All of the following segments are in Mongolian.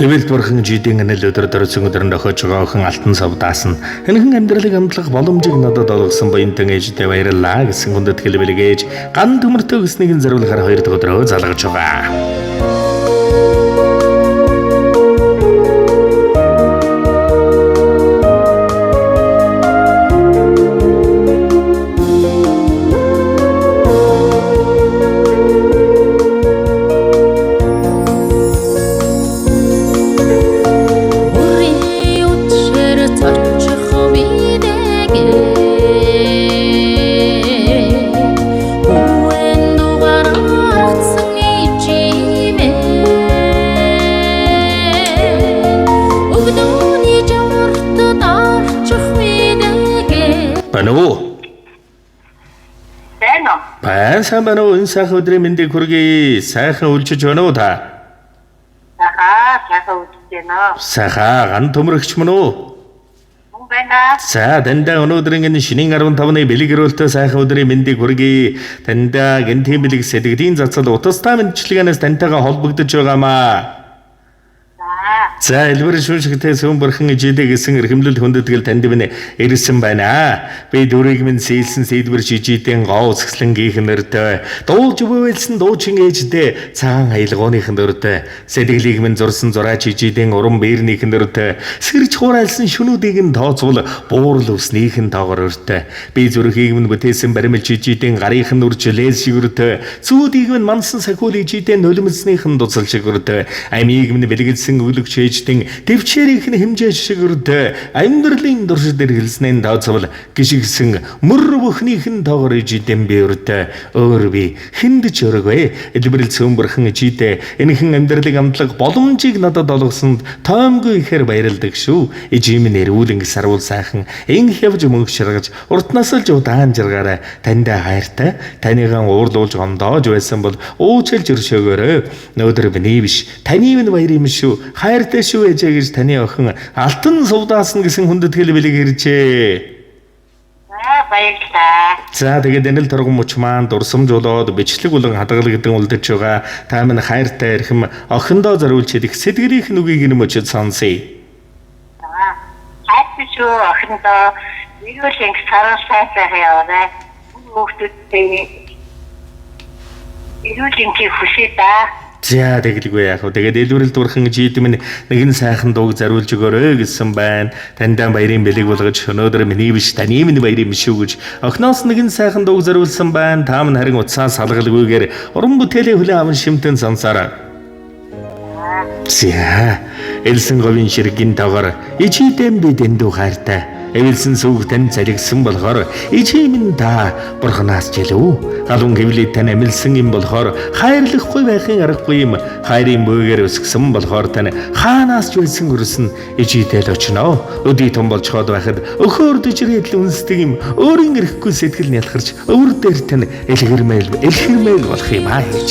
Эвэл бурхан жидийн анил өдөр дөрөсөн өдрөнд охиж байгаа охин алтан савдаас нь энэхэн амьдралыг амтлах боломжийг надад олгосон буянтан ээжтэй баярлалаа гэсэн хүндэт хэлбэлгээж ган төмөртөө гэснийг зориулахаар 2 дахь өдрөө залгаж байгаа. Сайн байна уу? Энэ сайхан өдрийн мэндийг хүргэе. Сайхан үлжиж байна уу та? Сайхан үлжиж байна. Сайхан ган төмөрөгч мөн үү? Мөн байна. За дандаа өнөөдрийн энэ шинийн 15-ны бэлэг өрөөлтөө сайхан өдрийн мэндийг хүргэе. Дандаа гинтийн бэлэг сэдэгдийн цацал утастай мэдчилгээнээс тантайгаа холбогдож байгаамаа. За элбэр шүүшигтэй сүм бурхан ижидэ гэсэн эрхэмлэл хүндэтгэл танд минь ирсэн байна. Би дүрийг минь сийлсэн сэдвэр жижидэн гоо усгслэнгийнх нэртэй дуулж бүвэлсэн дуучин ээждээ цагаан аялгооных нэртэй сэдэглийг минь зурсан зураач жижидэн уран биернийх нэртэй сэрж хураалсан шүнүүдийг нь тооцвол буурал өснийх нь тоогоор өртэй би зүрхийг минь бүтээсэн баримл жижидэн гарынх нь үржлээс шигүртэй зүүдийг минь мансан сахиулыг жидэн нулимснийх нь дуцал шигүртэй амийг минь бэлгэлсэн өвлөгч төвчээрийнх нь хэмжээ шиг өрдөө амьдралын дуршид хэрэглэснээр тооцвол гişгсэн мөр бүхнийх нь тоогоор ижидэм би өрдөө өөр би хиндэж өргөе элбэрэл цөм бурхан ижидэ энэхэн амьдралыг амтлах боломжийг надад олгосонд тоомгүй ихээр баярлдаг шүү ижим нэрүүлэн сарвал сайхан инх явж мөнгө ширгаж уртнаас л удаан жаргаараа танд хайртай таныгаан уурлуулж гомдоож байсан бол уучлж өршөөгөөрэй өнөөдөр биний биш таны минь баяр юм шүү хайртай шүү ээжээ гэж таны охин алтан сувдаас нь гэсэн хүндэтгэл бэлэг иржээ. Баярлалаа. За тэгээд энэ л торгон мөч маань дурсамж болоод бичлэг болон хадгал гэдэг үлдэж байгаа. Та минь хайртай эрхэм охиндоо зориулж идэх сэтгэлийнх нь үгийг нь мөчөд сонсъё. Хайртай шүү охиндоо нэгүүлэн сараа сайхан яваарай. Хүүхдүүдтэй ирүүлэн хүсээ та. За тэгэлгүй яах вэ? Тэгээд элбэрэл дурхан жийдэм нэгэн сайхан дууг зариулж өгөөрэй гэсэн байна. Тандаа баярын бэлэг болгож өнөөдөр миний биш таны минь баяр юм шүү гэж охиноос нэгэн сайхан дууг зариулсан байна. Та минь харин утсаа салгалгүйгээр уран бүтээлийн хүлээн аван шимтэн сонсоорой. За элсэн говийн ширгийн тоогоор ичидэм би дэндүү хайртай. Эвэлсэн сүг тань залгсан болохоор ичимэн та бурханаас жилүү галун гэвлий тань амилсан юм болохоор хайрлахгүй байхын аргагүй юм хайрын бөөгээр өсгсөн болохоор тань хаанаас ч үлсэн өрсөн ичидэл очноо өдий том болж хоод байхад өхөөр дэжрээд л үнсдэг юм өөрийн эрэхгүй сэтгэл нялхарч өвөр дээр тань элхэрмэл болох юм аа гэж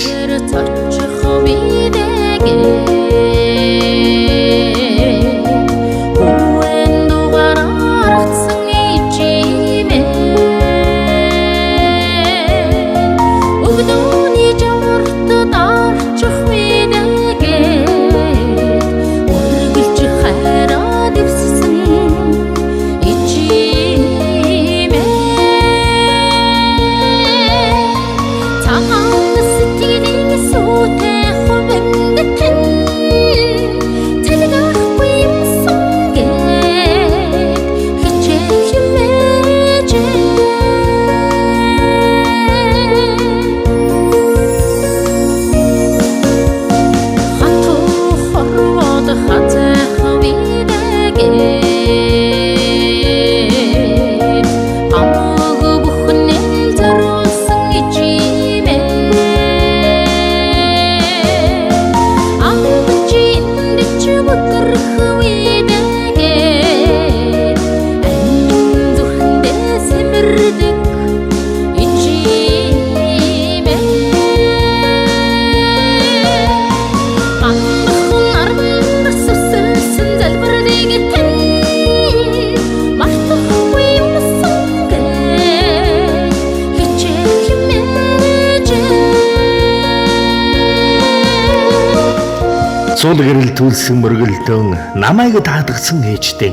Цул гэрэл түлсэн мөргөлдөн намайг таадагсан ээжтэй.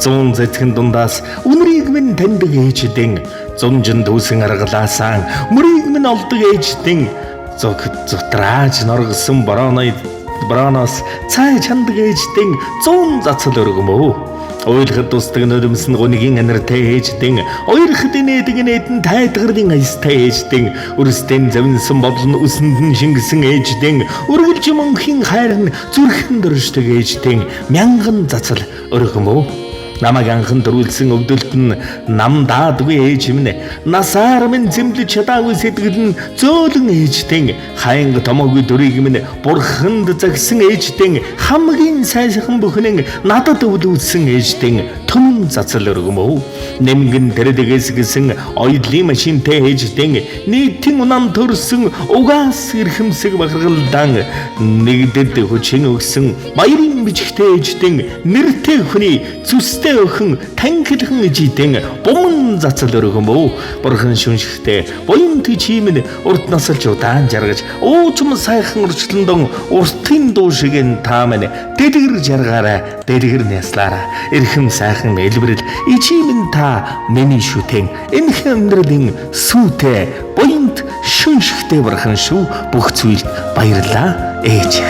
100 зэтгэн дундаас үнрийг минь таньдаг ээжтэй. 100 дүүсэн аргалаасан мөрийг минь олдог ээжтэй. Зутрааж норгсон борооноос цай чандаг ээжтэй 100 зацал өргөмөө. Ойлоход тусдаг нөлмсөн гунигийн анартай ээжтэй, ойроход инээдэг инээдэн тайтгарын аястай ээжтэй, өрстэн завинсан бодлон үсэнд нь шингэсэн ээжтэй, үргэлж мөнхийн хайр нь зүрхэн дөрждөг ээжтэй мянган зацал өргөмөө. Намайг анхан төрүүлсэн өвдөлт нь нам даадгүй ээж минь, насаар минь зэмлэж чадаагүй сэтгэл нь зөөлөн ээжтэй, хаянга томоогүй дөрийг минь бурханд загсан ээжтэй, хамгийн сайхан бүхнэн надад өвлүүлсэн ээжтэй түмэн зацал өргөмөө. Нэмгэн тэрэдгээс гисэн оёдлын машинтай ээжтэй, нийтийн унам төрсөн угаас эрхэмсэг бахаргалдан нэгдэд хүчин өгсөн баярын бичгтэй ээжтэй, нэртэй хүний зүстэй өхөн танхилхан ижидэн буман зацал өргөмөө. Бурхан шүншихтэй буянт чимэн урд насалж удаан жаргаж уучм сайхан урчландон уртын дуу шигэн таамын дэлгэр жаргаараа дэлгэр няслаараа эрхэм сайхан элбэрэл ичимэн та миний шүтэн энх амьдралын сүйтэй буянт шүншихтэй бурхан шүү. Бүх зүйлд баярлаа ээж.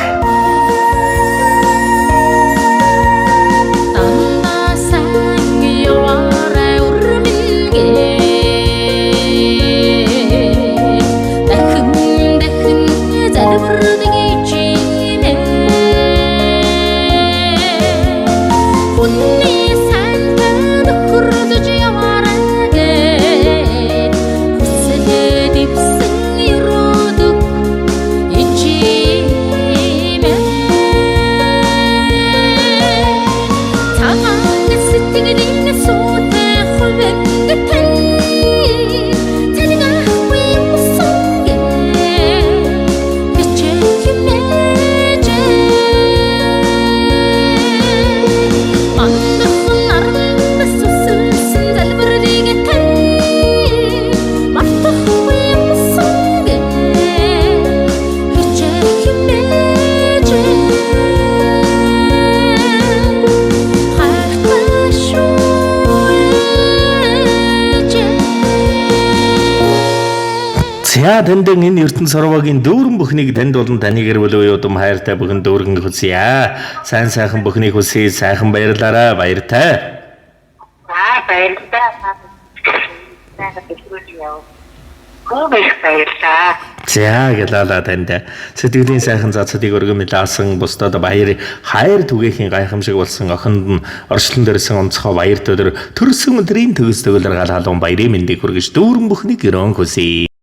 За тандэн энэ ертөнц сорвогийн дүүрэн бүхнийг танд болон таны гэр бүл удам хайртай бүхэн дүүрэн хүсье. Сайн сайхан бүхнийг хүсье. Сайхан баярлаарай. Баяртай. Баярлалаа. Баярлалаа. За гэлээ танд сэтгэлийн сайхан зацдыг өргөмөлаасан бусдад баяр хайр түгээхийн гайхамшиг болсон охинд нь орчлон дээрсэн онцгой баярт өдөр төрсөн өдрийн төгс төгөлөр гал халуун баярын мэндийг хүргэж дүүрэн бүхнийг өрөөн хүсье.